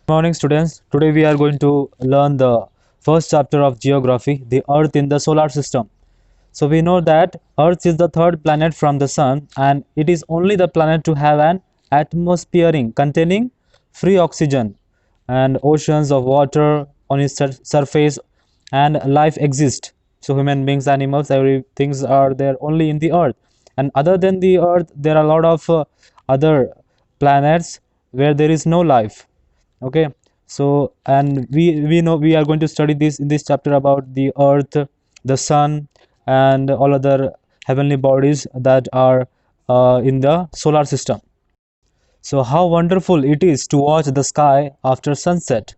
Morning, students. Today we are going to learn the first chapter of geography, the Earth in the solar system. So we know that Earth is the third planet from the sun, and it is only the planet to have an atmosphere containing free oxygen and oceans of water on its surface, and life exists. So human beings, animals, every things are there only in the Earth. And other than the Earth, there are a lot of other planets where there is no life. Okay, so and we know we are going to study this in this chapter about the Earth, the sun, and all other heavenly bodies that are in the solar system. So how wonderful it is to watch the sky after sunset.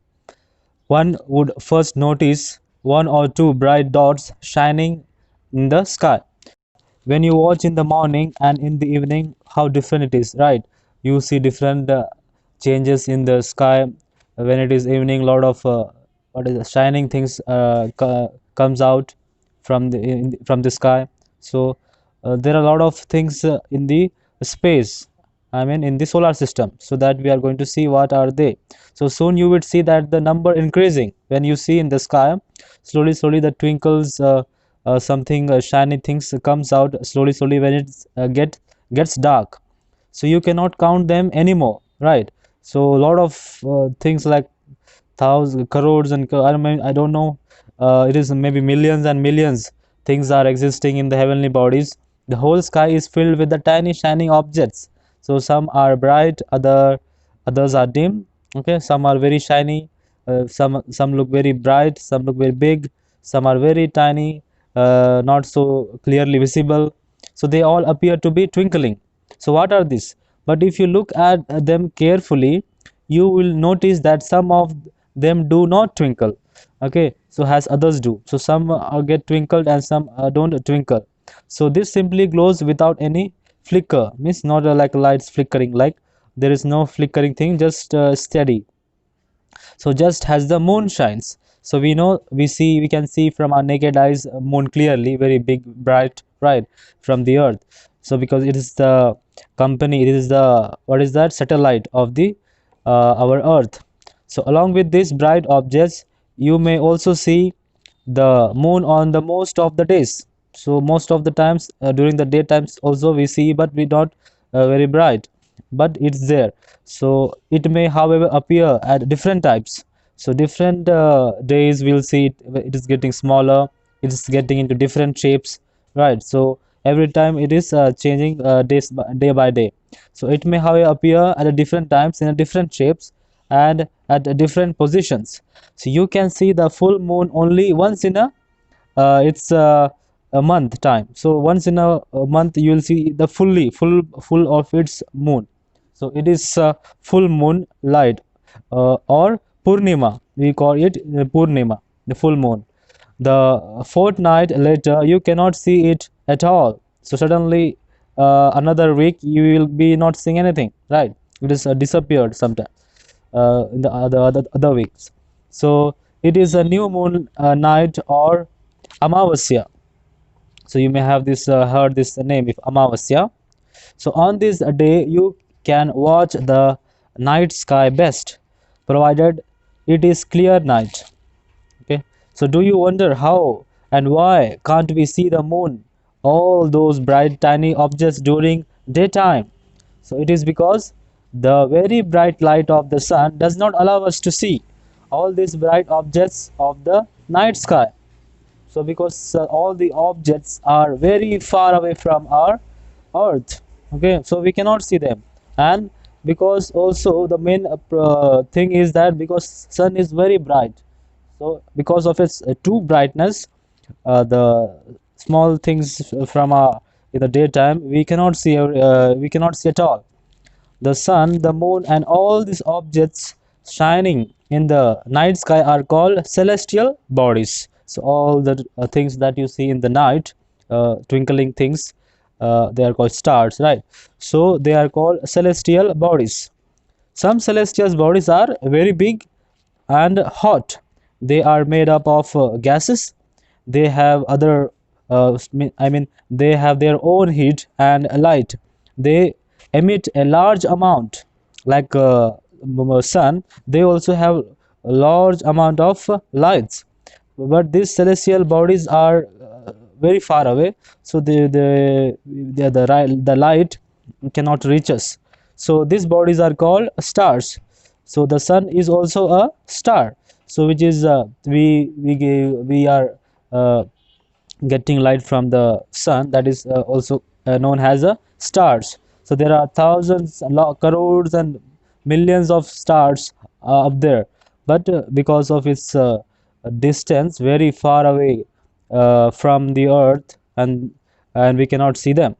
One would first notice one or two bright dots shining in the sky. When you watch in the morning and in the evening, how different it is, right? You see different changes in the sky. When it is evening, lot of what is it, shining things comes out from from the sky. So there are a lot of things in the space, I mean in the solar system, so that we are going to see what are they. So soon you would see that the number increasing. When you see in the sky, slowly the twinkles, something shiny things comes out slowly when it gets dark. So you cannot count them anymore, right? So a lot of things like thousands, crores, and I mean, I don't know. It is maybe millions and millions things are existing in the heavenly bodies. The whole sky is filled with the tiny shining objects. So some are bright, others are dim. Okay, some are very shiny. Some look very bright. Some look very big. Some are very tiny, not so clearly visible. So they all appear to be twinkling. So what are these? But if you look at them carefully, you will notice that some of them do not twinkle. Okay, so as others do. So some get twinkled and some don't twinkle. So this simply glows without any flicker, means not like lights flickering, like there is no flickering thing, just steady. So just as the moon shines, so we know, we can see from our naked eyes moon clearly, very big, bright, right, from the earth. So because it is the company, it is the, what is that, satellite of the our earth. So along with these bright objects, you may also see the moon on the most of the days. So most of the times during the daytimes also we see, but we not very bright, but it's there. So it may however appear at different types. So different days we'll see it is getting smaller, it is getting into different shapes, right? So every time it is changing day by day. So it may however appear at a different times in a different shapes and at different positions. So you can see the full moon only once in it's a month time. So once in a month you will see the full of its moon. So it is full moon light, or Purnima. We call it Purnima, the full moon. The fortnight later, you cannot see it at all. So suddenly, another week, you will be not seeing anything, right? It is disappeared sometime in the other weeks. So it is a new moon night, or Amavasya. So you may have this heard this name, if Amavasya. So on this day, you can watch the night sky best, provided it is clear night. Okay, so do you wonder how and why can't we see the moon, all those bright tiny objects during daytime? So it is because the very bright light of the sun does not allow us to see all these bright objects of the night sky. So because all the objects are very far away from our earth, okay, so we cannot see them. And because also the main thing is that because sun is very bright, so because of its true brightness, the small things from in the daytime we cannot see at all. The sun, the moon, and all these objects shining in the night sky are called celestial bodies. So all the things that you see in the night, twinkling things, they are called stars, right? So they are called celestial bodies. Some celestial bodies are very big and hot. They are made up of gases. They have other, I mean, they have their own heat and light. They emit a large amount, like sun, they also have a large amount of lights, but these celestial bodies are very far away, so the light cannot reach us. So these bodies are called stars. So the sun is also a star, so which is we are uh, getting light from the sun, that is also known as a stars. So there are thousands, crores and millions of stars up there, but because of its distance very far away from the earth, and we cannot see them.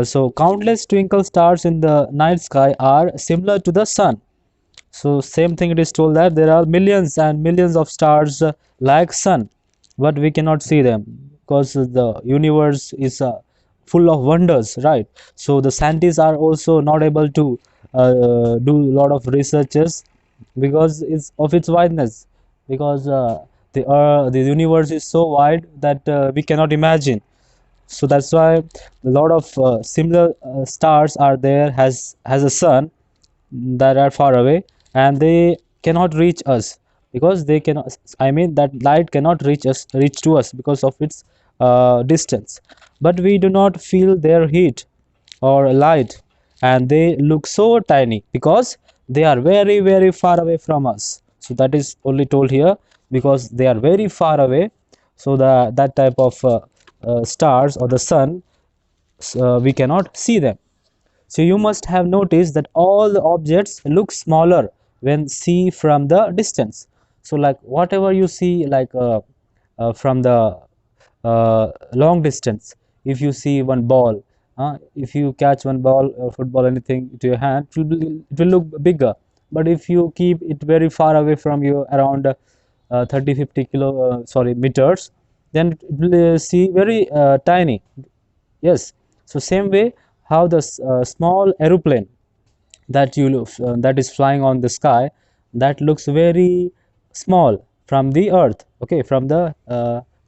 So countless twinkle stars in the night sky are similar to the sun. So same thing, it is told that there are millions and millions of stars like sun, but we cannot see them because the universe is full of wonders, right? So the scientists are also not able to do a lot of researches because it's of its wideness, because the universe is so wide that we cannot imagine. So that's why a lot of similar stars are there, has a sun that are far away, and they cannot reach us because they cannot, I mean that light cannot reach to us because of its distance, but we do not feel their heat or light, and they look so tiny because they are very far away from us. So that is only told here, because they are very far away. So the that type of stars or the sun, we cannot see them. So you must have noticed that all the objects look smaller when see from the distance. So like whatever you see, like from the long distance, if you see one ball, if you catch one ball or football, anything to your hand, it will look bigger. But if you keep it very far away from you, around 30-50 sorry, meters, then it will see very tiny. Yes. So same way, how the small aeroplane that is flying on the sky, that looks very small from the earth, okay, from the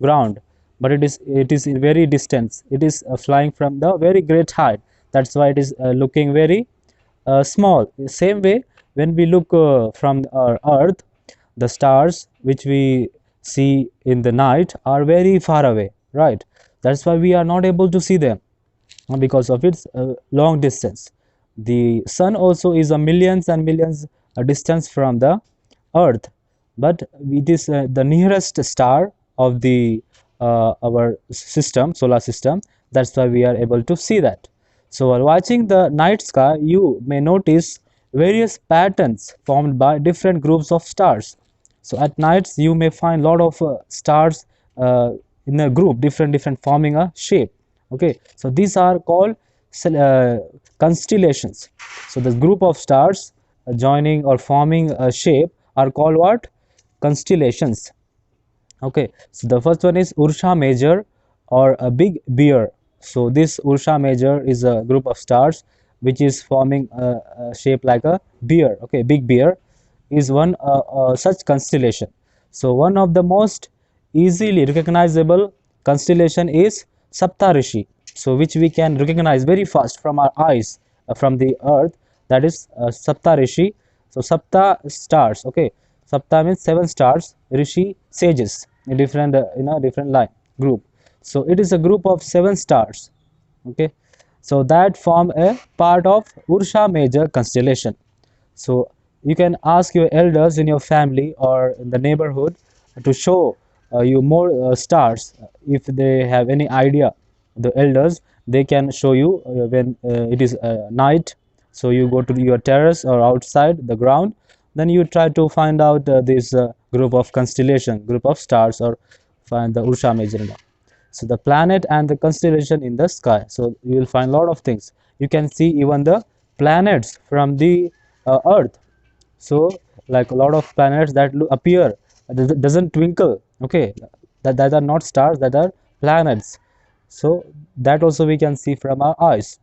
ground, but it is in very distance. It is flying from the very great height. That's why it is looking very small. Same way, when we look from our earth, the stars which we see in the night are very far away, right? That's why we are not able to see them because of its long distance. The sun also is a millions and millions distance from the earth, but it is the nearest star of the our system, solar system. That's why we are able to see that. So while watching the night sky, you may notice various patterns formed by different groups of stars. So at nights you may find a lot of stars uh, in a group, different forming a shape. Okay, so these are called uh, constellations. So the group of stars joining or forming a shape are called what? Constellations. Okay, so the first one is Ursa Major, or a big bear. So this Ursa Major is a group of stars which is forming a shape like a bear. Okay, big bear is one such constellation. So one of the most easily recognizable constellation is Saptarishi. So which we can recognize very fast from our eyes, from the earth. That is Saptarishi. So Sapta stars. Okay, Sapta means seven stars. Rishi sages. A different different line group. So it is a group of seven stars. Okay, so that form a part of Ursa Major constellation. So you can ask your elders in your family or in the neighborhood to show you more stars. If they have any idea, the elders, they can show you when it is night. So you go to your terrace or outside the ground, then you try to find out this group of constellation, group of stars, or find the Ursa Major. So the planet and the constellation in the sky. So you will find a lot of things. You can see even the planets from the earth. So like a lot of planets that appear, doesn't twinkle. Okay, that are not stars, that are planets. So that also we can see from our eyes.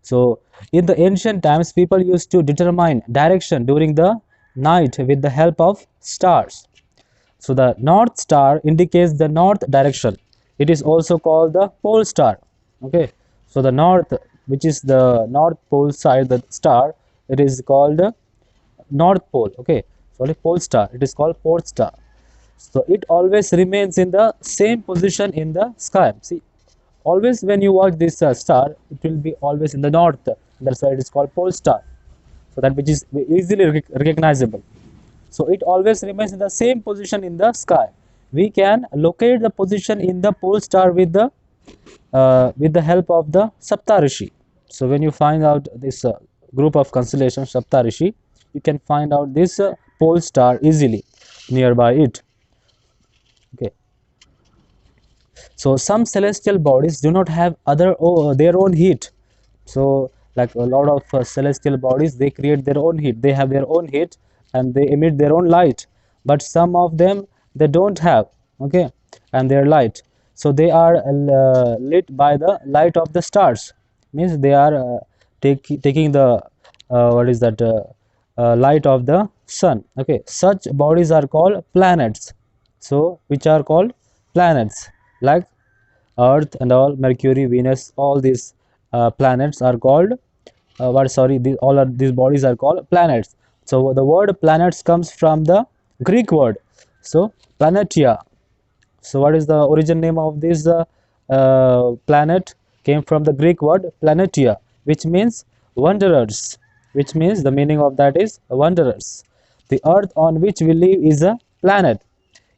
So in the ancient times, people used to determine direction during the night with the help of stars. So the north star indicates the north direction. It is also called the pole star. Okay, so the north, which is the north pole side, the star, it is called North Pole. Okay, sorry, pole star, it is called pole star. So it always remains in the same position in the sky. See, always when you watch this star, it will be always in the north. That's why it is called pole star. So that which is easily recognizable. So it always remains in the same position in the sky. We can locate the position in the pole star with the help of the Saptarishi. So when you find out this group of constellations Saptarishi, you can find out this pole star easily nearby it. Okay. So some celestial bodies do not have their own heat. So like a lot of celestial bodies, they create their own heat. They have their own heat and they emit their own light. But some of them, they don't have. Okay, and their light. So they are lit by the light of the stars. Means they are taking the what is that light of the sun. Okay, such bodies are called planets. So which are called planets, like Earth and all, Mercury, Venus, all these planets are called all of these bodies are called planets. So the word planets comes from the Greek word, so planetia. So what is the origin name of this planet? Came from the Greek word planetia, which means wanderers, which means the meaning of that is wanderers. The earth on which we live is a planet.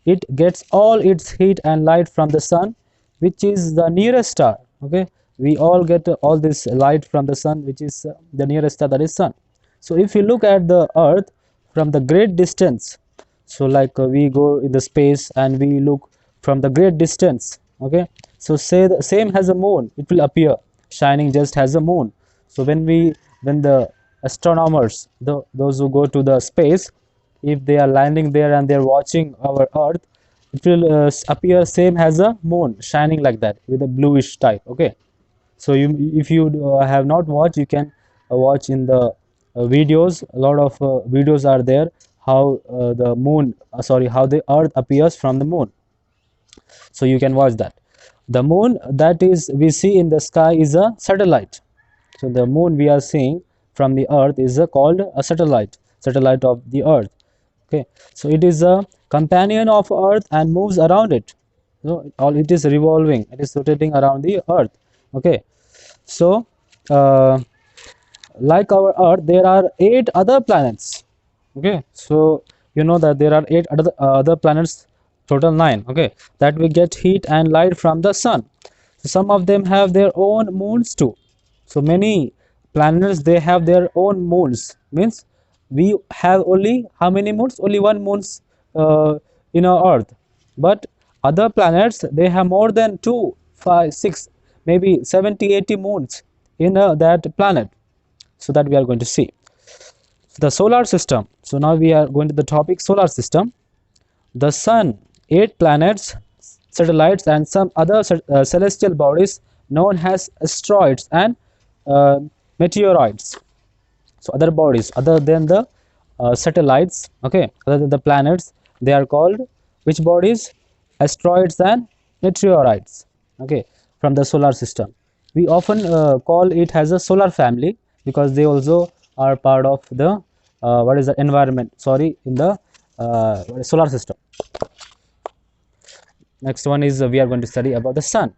It gets all its heat and light from the sun, which is the nearest star. Okay, we all get all this light from the sun, which is the nearest star, that is sun. So if you look at the earth from the great distance, so like we go in the space and we look from the great distance. Okay, so say the same as a moon, it will appear shining just as a moon. So when the astronomers, those who go to the space, if they are landing there and they're watching our earth, it will appear same as a moon shining like that with a bluish type. Okay, so you, if you have not watched, you can watch in the videos. A lot of videos are there how the moon sorry how the earth appears from the moon. So you can watch that. The moon that is we see in the sky is a satellite. So the moon we are seeing from the earth is called a satellite of the earth. Okay, so it is a companion of earth and moves around it. So all it is revolving, it is rotating around the earth. Okay, so uh, like our earth, there are 8 other planets. Okay, so you know that there are 8 other planets, total 9. Okay, that we get heat and light from the sun. So some of them have their own moons too. So many planets, they have their own moons. Means we have only how many moons? Only one moons in our earth. But other planets, they have more than 2, 5, 6, maybe 70, 80 moons in that planet. So that we are going to see the solar system. So now we are going to the topic solar system. The sun, 8 planets, satellites, and some other celestial bodies known as asteroids and uh, meteoroids. So other bodies other than the satellites, okay, other than the planets, they are called which bodies? Asteroids and meteorites. Okay, from the solar system. We often call it as a solar family because they also are part of the what is the environment? Sorry, in the solar system. Next one is we are going to study about the sun.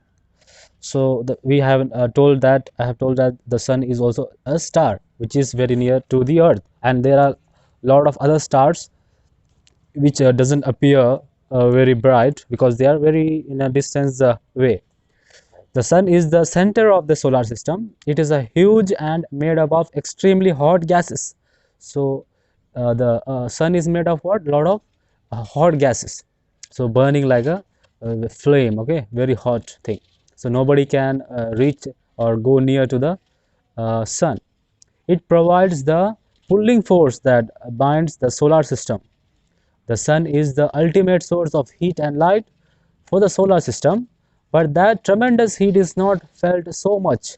So we have told that I have told that the sun is also a star which is very near to the earth, and there are a lot of other stars which doesn't appear very bright because they are very in a distance way. The sun is the center of the solar system. It is a huge and made up of extremely hot gases. So the sun is made of what? Lot of hot gases. So burning like a flame. Okay, very hot thing. So nobody can reach or go near to the sun. It provides the pulling force that binds the solar system. The sun is the ultimate source of heat and light for the solar system, but that tremendous heat is not felt so much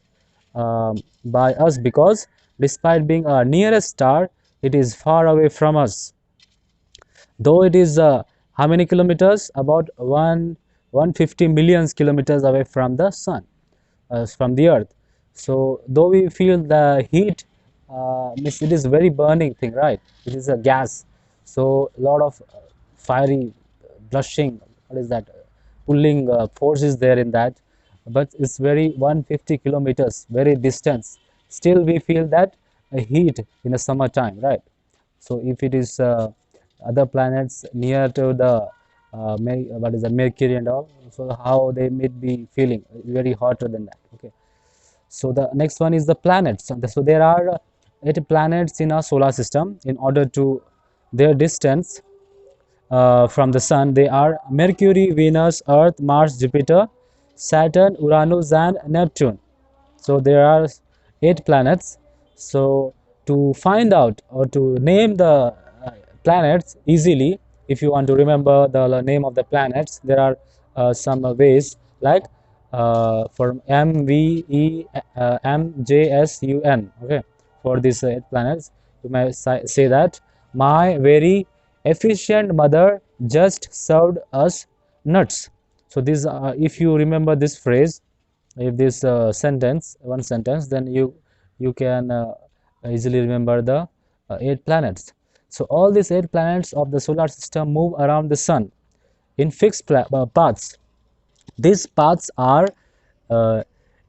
by us because despite being our nearest star, it is far away from us. Though it is how many kilometers? About 150 million kilometers away from the sun, from the earth. So though we feel the heat means it is very burning thing, right? It is a gas, so a lot of fiery blushing, what is that, pulling force is there in that, but it's very 150 kilometers, very distance. Still, we feel that heat in the summertime, right? So if it is other planets near to the what is the Mercury and all, so how they may be feeling very hotter than that. Okay. So the next one is the planets. So there are 8 planets in our solar system. In order to their distance from the sun, they are Mercury, Venus, Earth, Mars, Jupiter, Saturn, Uranus, and Neptune. So there are 8 planets. So to find out or to name the planets easily, if you want to remember the name of the planets, there are some ways, like for MVEMJSUN. Okay, for these 8 planets, you may say that my very efficient mother just served us nuts. So this, if you remember this phrase, if this sentence, one sentence, then you can easily remember the 8 planets. So all these 8 planets of the solar system move around the sun in fixed paths. These paths are uh,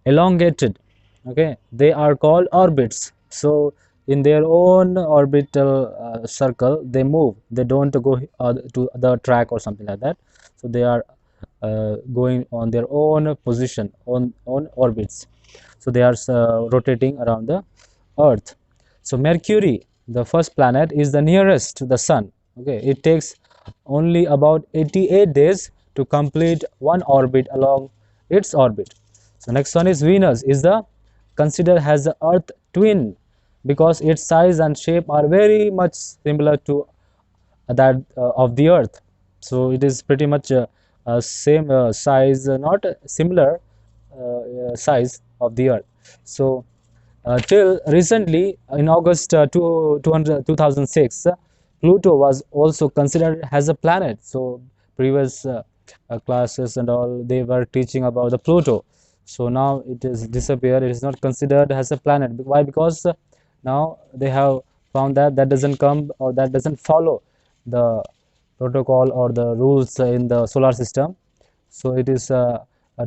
elongated. Okay, they are called orbits. So in their own orbital circle they move, they don't go to the track or something like that. So they are going on their own position, on orbits. So they are rotating around the earth. So Mercury, the first planet, is the nearest to the sun. Okay, it takes only about 88 days to complete one orbit along its orbit. So next one is Venus, is the considered as the earth twin, because its size and shape are very much similar to that of the earth. So it is pretty much same size, not similar size of the earth. So till recently, in August 2006, Pluto was also considered as a planet. So previous classes and all, they were teaching about the Pluto. So now it is disappeared. It is not considered as a planet. Why? Because now they have found that that doesn't come, or that doesn't follow the protocol or the rules in the solar system. So it is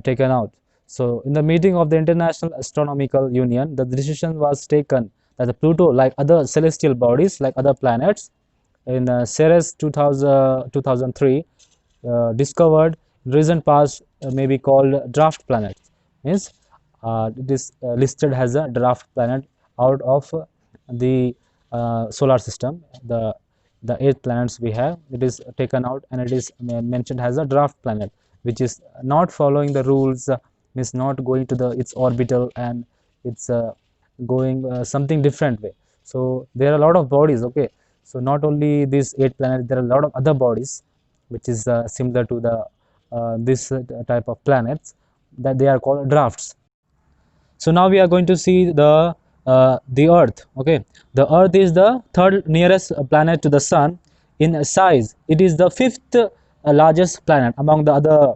taken out. So in the meeting of the International Astronomical Union, the decision was taken that the Pluto, like other celestial bodies, like other planets, in Ceres 2003, discovered in recent past, may be called draft planets. Means it is listed as a draft planet out of the solar system. The 8 planets we have, it is taken out and it is mentioned as a draft planet, which is not following the rules, means not going to the its orbital, and it's going something different way. So there are a lot of bodies. Okay, so not only these 8 planets, there are a lot of other bodies which is similar to the this type of planets, that they are called drafts. So now we are going to see the earth. Okay, the earth is the third nearest planet to the sun in size. It is the fifth largest planet among the other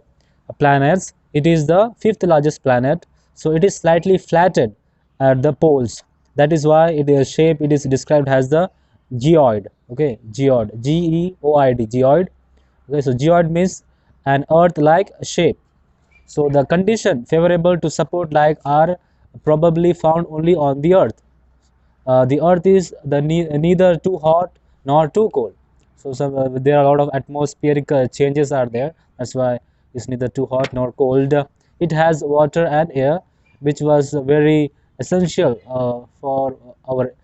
planets. It is the fifth largest planet. So it is slightly flattened at the poles. That is why it is shape, it is described as the geoid. Okay, geoid, Geoid, geoid. Okay, so geoid means an earth like shape. So the condition favorable to support life are probably found only on the earth. The earth is neither too hot nor too cold. So there are a lot of atmospheric changes are there. That's why it's neither too hot nor cold. It has water and air, which was very essential for our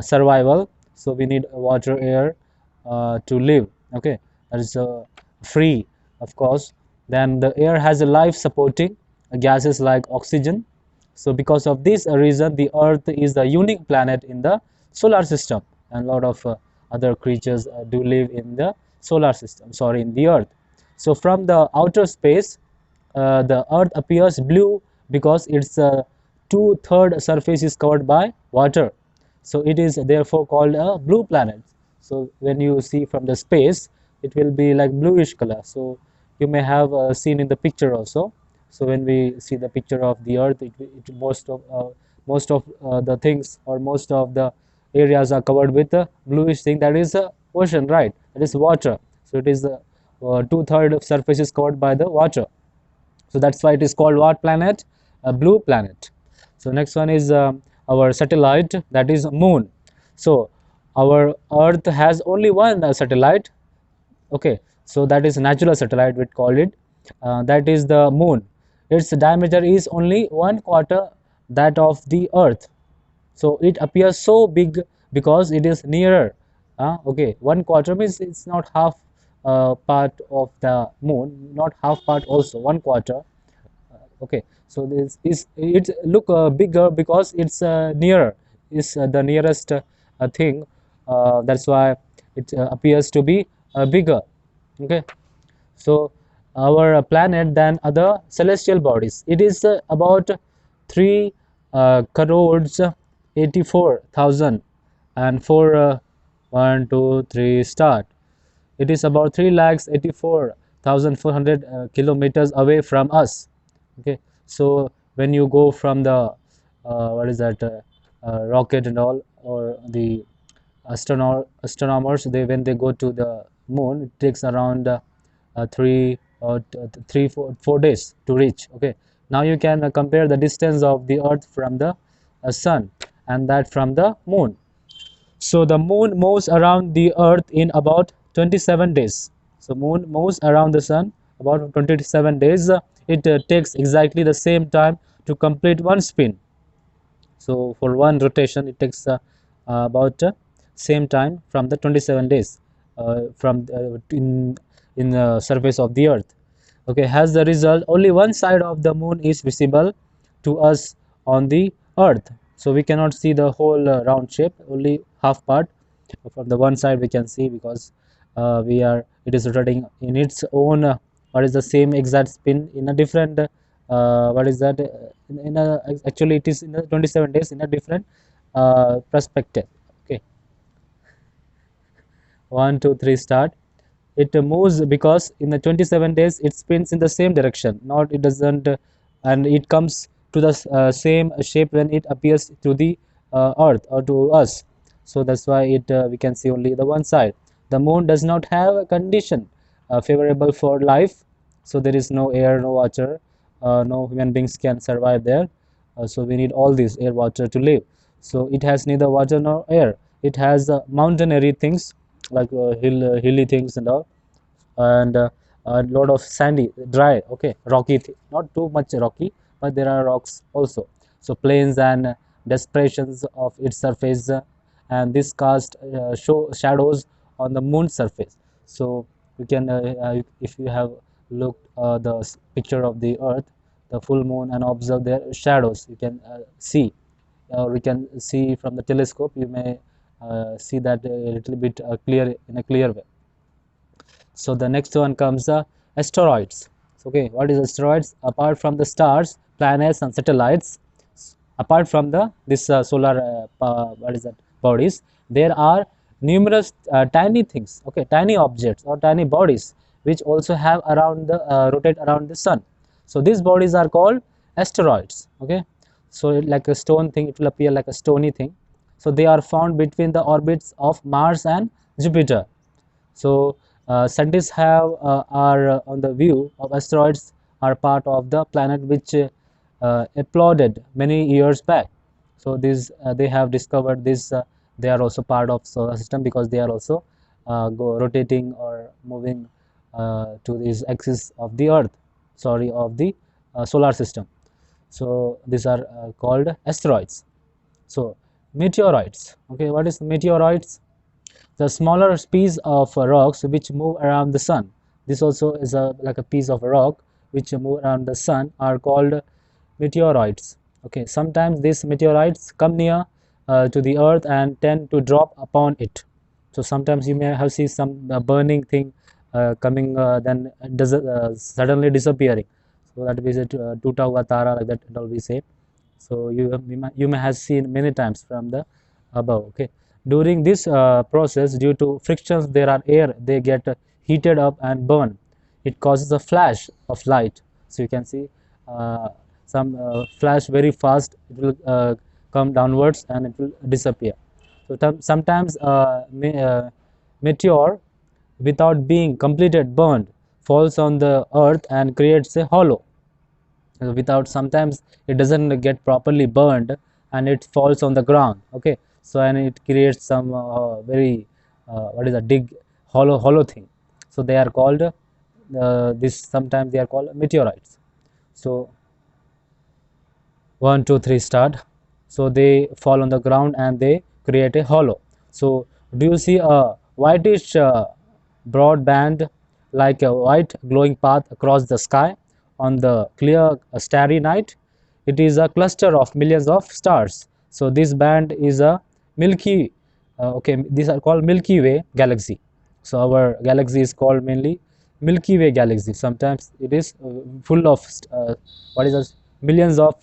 survival. So we need water, air to live. Okay, that is free, of course. Then the air has a life supporting gases like oxygen. So because of this reason, the earth is the unique planet in the solar system, and a lot of other creatures do live in the solar system, sorry, in the earth. So from the outer space, the earth appears blue because its two-third surface is covered by water. So it is therefore called a blue planet. So when you see from the space, it will be like bluish color. So you may have seen in the picture also. So when we see the picture of the earth, most of most of the things, or most of the areas are covered with a bluish thing, that is ocean, right? That is water. So it is two-third of surface is covered by the water. So that's why it is called what planet? A blue planet. So next one is our satellite, that is moon. So our earth has only one satellite. Okay, so that is natural satellite we call it. That is the moon. Its diameter is only one quarter that of the earth. So it appears so big because it is nearer. Okay, one quarter means it's not half part of the moon, not half part also, one quarter. Okay, so this is it look bigger because it's nearer, is the nearest thing. That's why it appears to be bigger. Okay, so our planet than other celestial bodies, it is about 3 crores 84,000, and for 1 2 3 start, it is about 3 lakhs 84,400 kilometers away from us. Okay, so when you go from the what is that rocket and all, or the astronomers, they when they go to the moon, it takes around 4 days to reach. Okay, now you can compare the distance of the earth from the sun and that from the moon. So the moon moves around the earth in about 27 days. So moon moves around the sun about 27 days. It takes exactly the same time to complete one spin. So for one rotation, it takes about same time from the 27 days from in the surface of the earth. Okay, as the result, only one side of the moon is visible to us on the earth. So we cannot see the whole round shape, only half part from the one side we can see, because we are it is rotating in its own what is the same exact spin in a different what is that in a actually it is in the 27 days in a different perspective. Okay, 1 2 3 start. It moves because in the 27 days it spins in the same direction, not it doesn't and it comes to the same shape when it appears to the earth or to us. So that's why it we can see only the one side. The moon does not have a condition favorable for life, so there is no air, no water, no human beings can survive there. So we need all this air, water to live. So it has neither water nor air. It has mountaineering things like hilly things and all, and a lot of sandy, dry, okay, rocky, not too much rocky, but there are rocks also. So plains and depressions of its surface, and this cast show shadows on the moon's surface. So you can if you have looked the picture of the earth, the full moon, and observe their shadows, you can see, or we can see from the telescope, you may see that a little bit clear, in a clear way. So the next one comes the asteroids. Okay, what is asteroids? Apart from the stars, planets, and satellites, apart from the this solar what is that bodies, there are numerous tiny things. Okay, tiny objects or tiny bodies which also have around the rotate around the sun. So these bodies are called asteroids. Okay, so like a stone thing, it will appear like a stony thing. So they are found between the orbits of Mars and Jupiter. So scientists have are on the view of asteroids are part of the planet which applauded many years back. So these they have discovered this. They are also part of solar system because they are also go rotating or moving to this axis of the Earth. Sorry, of the solar system. So these are called asteroids. So meteorites. Okay, what is meteorites? The smaller piece of rocks which move around the sun. This also is a like a piece of rock which move around the sun are called meteoroids. Okay, sometimes these meteorites come near to the earth and tend to drop upon it. So sometimes you may have seen some burning thing coming, then suddenly disappearing. So that is a Tutavatara, like that and all we say. So you may have seen many times from the above. Okay, during this process, due to frictions, there are air, they get heated up and burn. It causes a flash of light. So you can see some flash very fast. It will come downwards and it will disappear. So sometimes meteor, without being completed burned, falls on the earth and creates a hollow. Without, sometimes it doesn't get properly burned and it falls on the ground. Okay, so and it creates some very what is a dig hollow thing. So they are called this, sometimes they are called meteorites. So 1 2 3 start. So they fall on the ground and they create a hollow. So do you see a whitish broad band, like a white glowing path across the sky on the clear starry night? It is a cluster of millions of stars. So this band is a Milky, okay, these are called Milky Way galaxy. So our galaxy is called mainly Milky Way galaxy. Sometimes it is full of what is this, millions of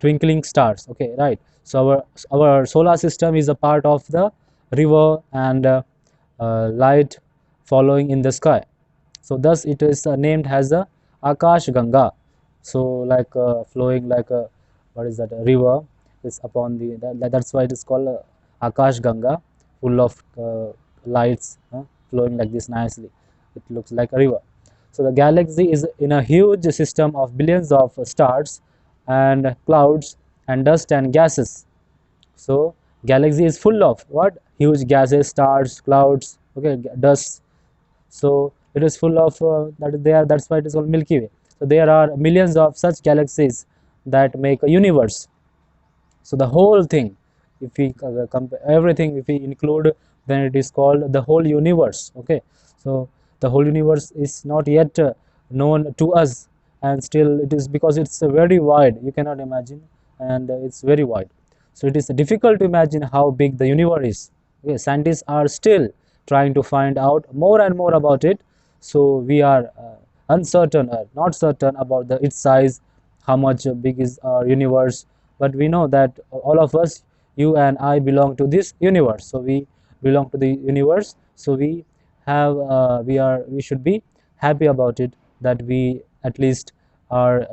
twinkling stars. Okay, right. So our solar system is a part of the river and light following in the sky. So thus it is named as the Akash Ganga. So like flowing like a, what is that, a river is upon the, that's why it is called Akash Ganga, full of lights flowing like this nicely. It looks like a river. So the galaxy is in a huge system of billions of stars and clouds and dust and gases. So galaxy is full of what? Huge gases, stars, clouds, okay, dust. So it is full of that they are, that's why it is called Milky Way. So there are millions of such galaxies that make a universe. So the whole thing, if we compare everything, if we include, then it is called the whole universe. Okay, so the whole universe is not yet known to us, and still it is, because it's very wide, you cannot imagine, and it's very wide. So it is difficult to imagine how big the universe is. Okay, scientists are still trying to find out more and more about it. So we are uncertain, not certain about the its size, how much big is our universe. But we know that all of us, you and I, belong to this universe. So we belong to the universe. So we have we should be happy about it, that we at least are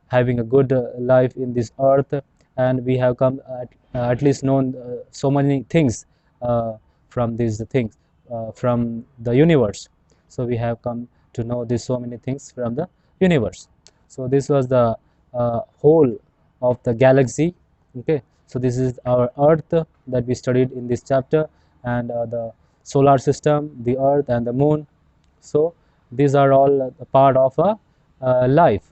having a good life in this earth, and we have come at least known so many things from these things from the universe. So we have come to know this so many things from the universe. So this was the whole of the galaxy. Okay, so this is our earth that we studied in this chapter, and the solar system, the earth and the moon. So these are all a part of a life.